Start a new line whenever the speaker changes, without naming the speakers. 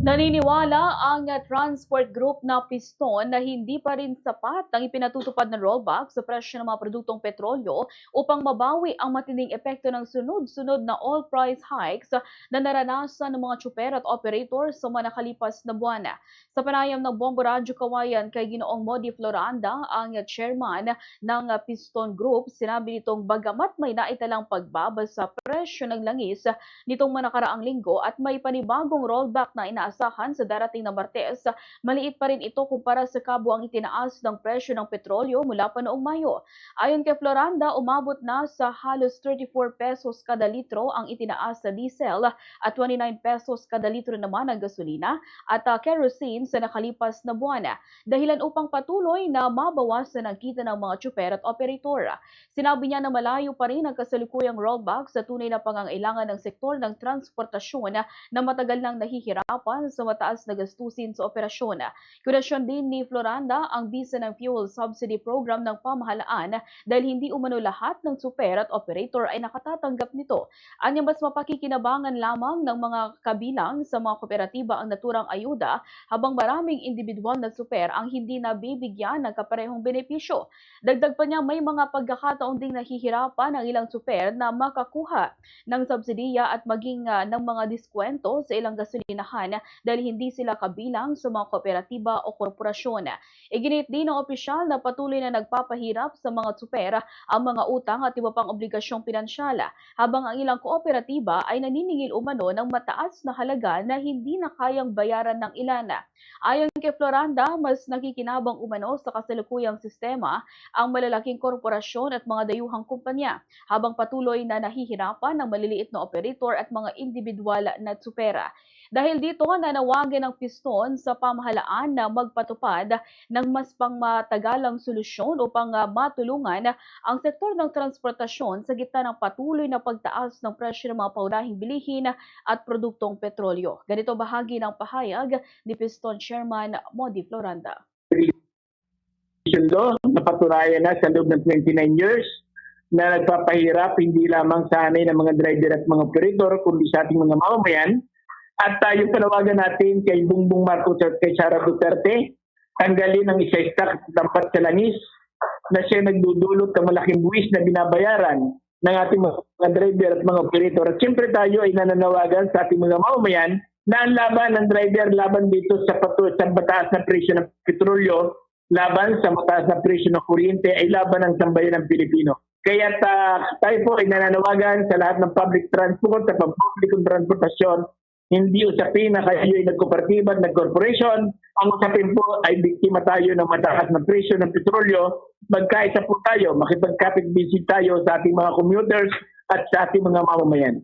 Naniniwala ang transport group na Piston na hindi pa rin sapat ang ipinatutupad na rollback sa presyo ng mga produktong petrolyo upang mabawi ang matinding epekto ng sunod-sunod na oil price hikes na naranasan ng mga tsuper at operator sa mga nakalipas na buwan. Sa panayam ng Bombo Radyo Kawayan kay Ginoong Modi Floranda, ang chairman ng Piston Group, sinabi nitong bagamat may naitalang pagbaba sa presyo ng langis nitong nakaraang linggo at may panibagong rollback na inaasahan sa darating na Martes, maliit pa rin ito kumpara sa kabuang itinaas ng presyo ng petrolyo mula pa noong Mayo. Ayon kay Floranda, umabot na sa halos 34 pesos kada litro ang itinaas sa diesel at 29 pesos kada litro naman ang gasolina at kerosene sa nakalipas na buwan. Dahilan upang patuloy na mabawasan ang kita ng mga tsuper at operator. Sinabi niya na malayo pa rin ang kasalukuyang rollback sa tunay na pangangailangan ng sektor ng transportasyon na matagal nang nahihirapan sa mataas na gastusin sa operasyon. Kurasyon din ni Floranda ang bisa ng fuel subsidy program ng pamahalaan dahil hindi umano lahat ng super at operator ay nakatatanggap nito. Anya mas mapakikinabangan lamang ng mga kabilang sa mga kooperatiba ang naturang ayuda habang maraming individual na super ang hindi nabibigyan ng kaparehong benepisyo. Dagdag pa niya may mga pagkakataon ding nahihirapan ang ilang super na makakuha ng subsidiya at maging ng mga diskwento sa ilang gasolinahan dahil hindi sila kabilang sa mga kooperatiba o korporasyon. Iginit din ng opisyal na patuloy na nagpapahirap sa mga tsuper ang mga utang at iba pang obligasyong pinansyal, habang ang ilang kooperatiba ay naniningil umano ng mataas na halaga na hindi na kayang bayaran ng ilan. Ayon kay Floranda, mas nakikinabang umano sa kasalukuyang sistema ang malalaking korporasyon at mga dayuhang kumpanya, habang patuloy na nahihirapan ng maliliit na operator at mga individual na tsupera. Dahil dito, nanawagan ng Piston sa pamahalaan na magpatupad ng mas pangmatagalang solusyon upang matulungan ang sektor ng transportasyon sa gitna ng patuloy na pagtaas ng presyo ng mga paunahing bilihin at produktong petrolyo. Ganito bahagi ng pahayag ni Piston Chairman Modi Floranda.
Napatunayan na sa loob ng 29 years na nagpapahirap hindi lamang sa anay ng mga driver at mga operator kundi sa ating mga mamamayan. At yung panawagan natin kay Bongbong Marcos at kay Sara Duterte, tanggalin ang isa-stack tampat sa langis na siya nagdudulot ng malaking buwis na binabayaran ng ating mga driver at mga operator. At siyempre tayo ay nananawagan sa ating mga mamamayan na ang laban ng driver laban dito sa mataas na presyo ng petrolyo, laban sa mataas na presyo ng kuryente ay laban ng sambayan ng Pilipino. Kaya tayo po ay nananawagan sa lahat ng public transport, sa publikong transportasyon, hindi usapin na kayo ay nagkooperatiba, nagkorporasyon. Ang usapin po ay biktima tayo ng mataas na presyo ng petrolyo. Magkaisa po tayo, makipagkapit-visit tayo sa ating mga commuters at sa ating mga mamamayan.